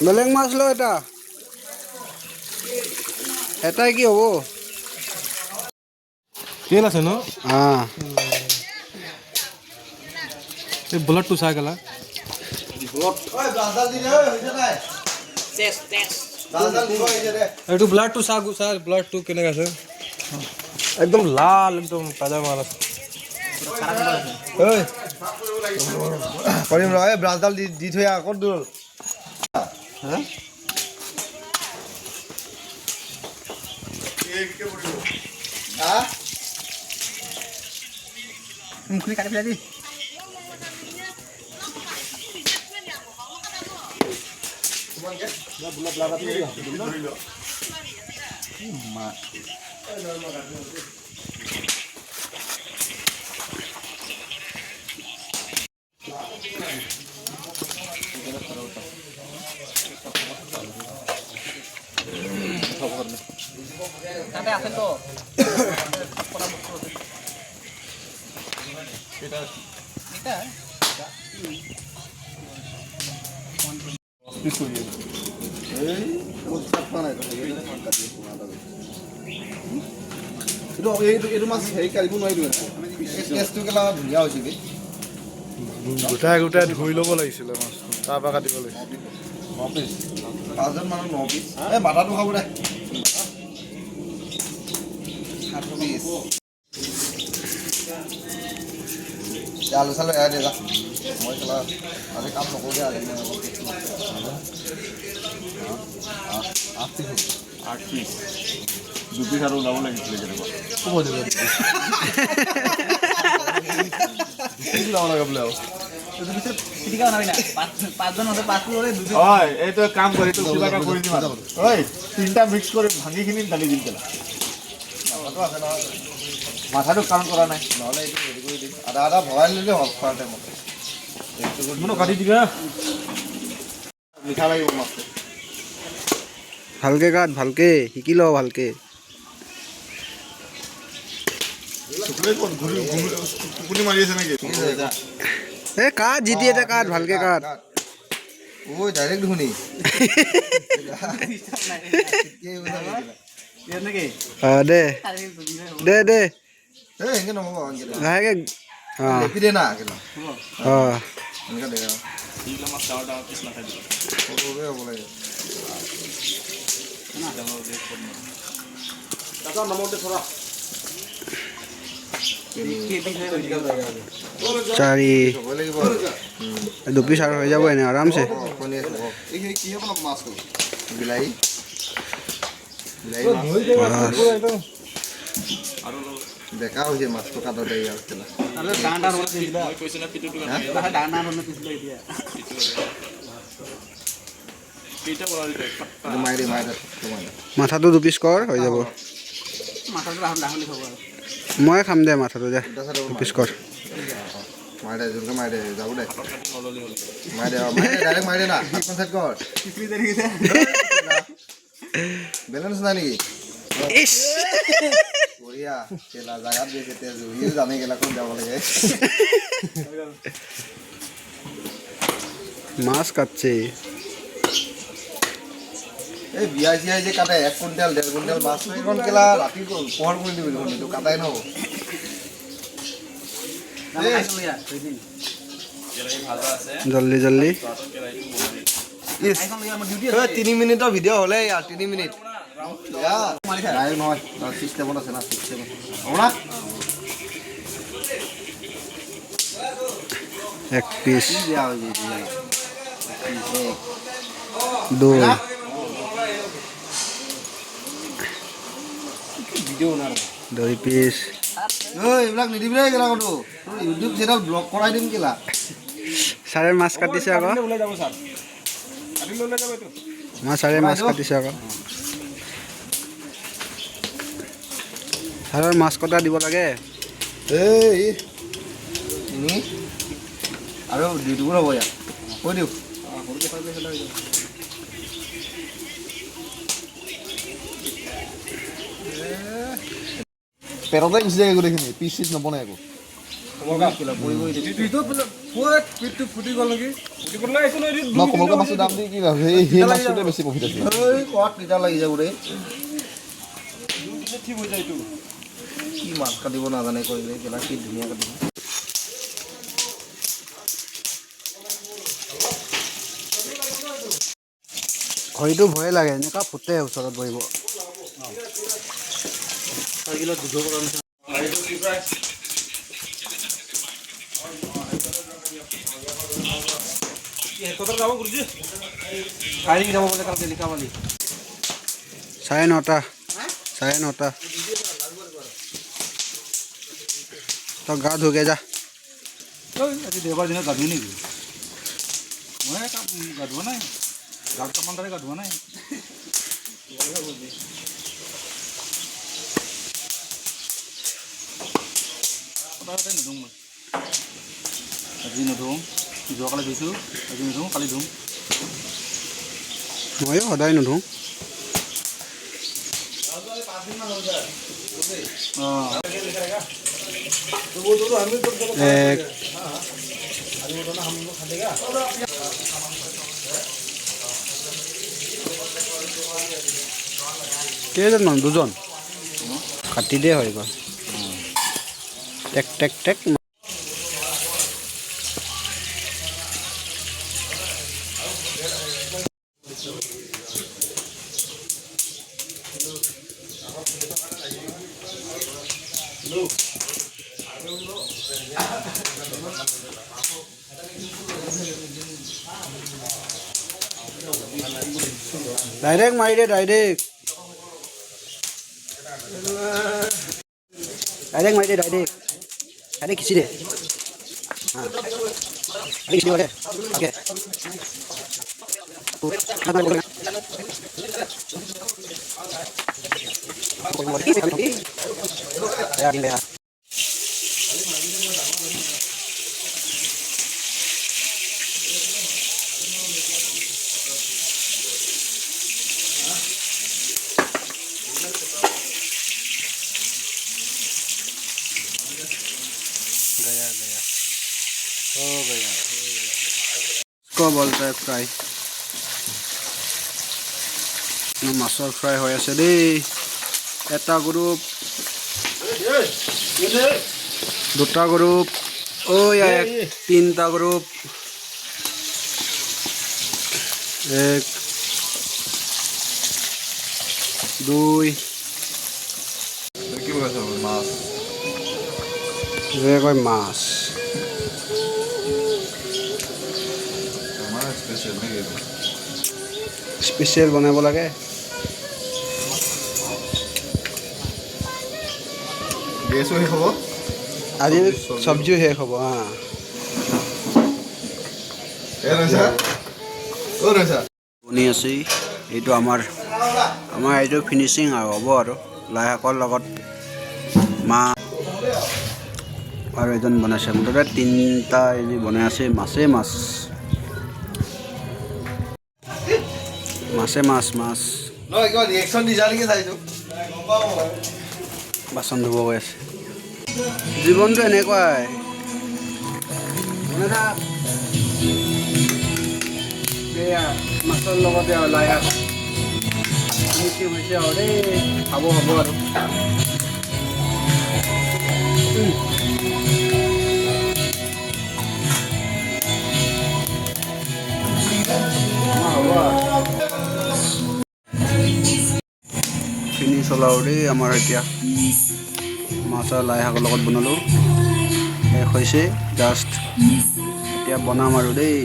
বেলেগ মাছ ল এটা এটাই কি হ'ব তেল আছে ন এই ব্লডটো চাই গেলা এইটো ব্লাডটো চা ব্লাডটো কেনেকৈ আছে একদম লাল একদম তাজা মাল আছে কৰিম ৰ এই ব্ৰাছডাল দি থৈ আকৌ দূৰ মুখনি কাটি পেলাই দি তাতে আছে তো এটা এইটো মাছ হেৰি কাঢ়িব নোৱাৰিলো কেছটো কেলা ধুনীয়া হৈছে কি গোটাই গোটাই ধুই ল'ব লাগিছিলে মাছটো তাৰপৰা কাটিব লাগিছিলে 9 পিচ 5জন মানুহ 9 পিচ এই মাথাটো খাব দে 7 পিচ আলু চালু এৰাই দে যা মই কেলা আজি কাম নকৰোঁ দে আজি 8 পিচ 2 পিচ আৰু ওলাব লাগিছিলে কেনেকুৱা ক'ব দিব ওলাব লাগে বোলে এইটো কাম কৰি তো কিবা কাম কৰি দিম ঐ তিনিটা মিক্স কৰি ভাঙিখিনি ঢালি দিম কেলা মাথাটো কাম কৰা নাই নহ'লে এইটো হেৰি কৰি দিম আধা আধা ভৰাই ল'লে হ'ল খোৱাৰ টাইমত এইটো কাটি দিবা মিঠা লাগিব মাছটো ভালকে কাট ভালকে শিকি ল ভালকে কুকুনি মাৰি আছে নেকি এ কাট জিতি এটা কাট ভালকে কাট ঐ ডাইৰেক্ট শুনি দে দে দে এই এনেকৈ নহ'ব লাহেকে লেপি দে না কেলা এনেকৈ দে সৰুকৈ হ'ব লাগে চাৰি 2 পিচ আৰু হৈ যাব এনে আৰামছে কি হ'ব মাছটো বিলাহী বেকা হৈছে মাছটো কাটোতে ইয়াৰ কেলা মাথাটো 2 পিচ কৰ হৈ যাব মই খাম দে মাথাটো দে 2 পিচ কৰ মাৰে জোৰকে মাৰে যাব দে মাৰে ডাইৰেক্ট মাৰে না হাতখন সাইড কৰ বেলেঞ্চ নাই নেকি ইস বঢ়িয়া কেলা জাগাত গৈছে তেজ ইও জানে কেলা কোন যাব লাগে মাছ কাটছে এই বিয়া চিয়াই যে কাটে 1 কুইণ্টেল 1.5 কুইণ্টেল মাছ এখন কেলা ৰাতি পোহৰ কৰি দিবি দেখোন এইটো কাটাই নহ'ব জল্দি জল্দি 3 মিনিটৰ ভিডিঅ' হ'লে ইয়াৰ 3 মিনিট নাই নহয় চিষ্টেমত আছে না চিষ্টেমত হ'ব না 1 পিচ বেয়া হৈ গৈছে 2 2 পিচ এইবিলাক নিদিবি দেই কেলা কতো ইউটিউব চেনেল ব্লক কৰাই দিম কেলা ছাৰে মাছ কাটিছে আকৌ ছাৰে মাছ কাটিছে আকৌ ছাৰৰ মাছ কটা দিব লাগে এই আৰু দুটুকুৰ হ'ব ইয়াত কৈ দিওঁ পেৰতে গুচি যায় গোটেইখিনি পিচ চিচ নবনাই একো পিঠটো ফুটি গ'ল নেকি? ফুটি গ'ল না, একো নাই, এইটো মই 2 কমলকা মাছৰ দাম দি কি ভাবে সেই মাছটোতে বেছি প্ৰফিট আছে এই কত তিতা লাগি যাব ৰে ঠিক হৈ যায় এইটো। কি মাছ কাটিব নাজানে কৰিলে কেলা কি ধুনীয়া কাটিব ঘড়ীটো ভয়ে লাগে এনেকুৱা ফুটে ওচৰত বহিব কত যাব গুৰুজি? কালি যাব বোলে, কালি লিখা মালি 9:30 9:30 তই গা ধুগে যা আজি দেওবাৰ দিনত গা ধুই নেকি? মই গা ধোৱা নাই, গাত কামান দৰে গা ধোৱা নাই। নুধুম মই, আজি নুধুম, যোৱাকালি ধুইছোঁ, আজি নুধুম, কালি ধুম। ময়ো সদায় নুধো এক কেইজন মানুহ? 2জন কাটি দে হৈ গ'ল টেক টেক টেক ডাইৰেক্ট মাৰি দে ডাইৰেক্ট মাৰি দে ডাইৰেক্ট খিচি দে খিচি দে অ'কে गया हो गया इसको बोलते हैं फ्राई माছৰ ফ্ৰাই হৈ আছে দেই এটা গ্ৰুপ দুটা গ্ৰুপ তিনটা গ্ৰুপ এক দুই কি বনাইছ মাছ যে কয় মাছ আমাৰ স্পেচিয়েল নেকি স্পেচিয়েল বনাব লাগে গেছো শেষ হ'ব আজি চব্জিও শেষ হ'ব বনি আছে এইটো আমাৰ এইটো ফিনিচিং আৰু হ'ব আৰু লাই শাকৰ লগত মাছ আৰু এজন বনাইছে মুঠতে 3টা এনে বনাই আছে মাছে মাছ নহয় কিবা ৰিয়েকশ্যন দিছা নেকি চাইছোঁ বাচন ধুব গৈ আছে জীৱনটো এনেকুৱাই এয়া মাছৰ লগতে আৰু লাই শাক ফিনিচিং হৈছে আৰু দেই খাব হ'ব আৰু ফিনিছ হ'ল আৰু দেই আমাৰ এতিয়া মাছ আৰু লাই শাকৰ লগত বনালোঁ শেষ হৈছে জাষ্ট এতিয়া বনাম আৰু দেই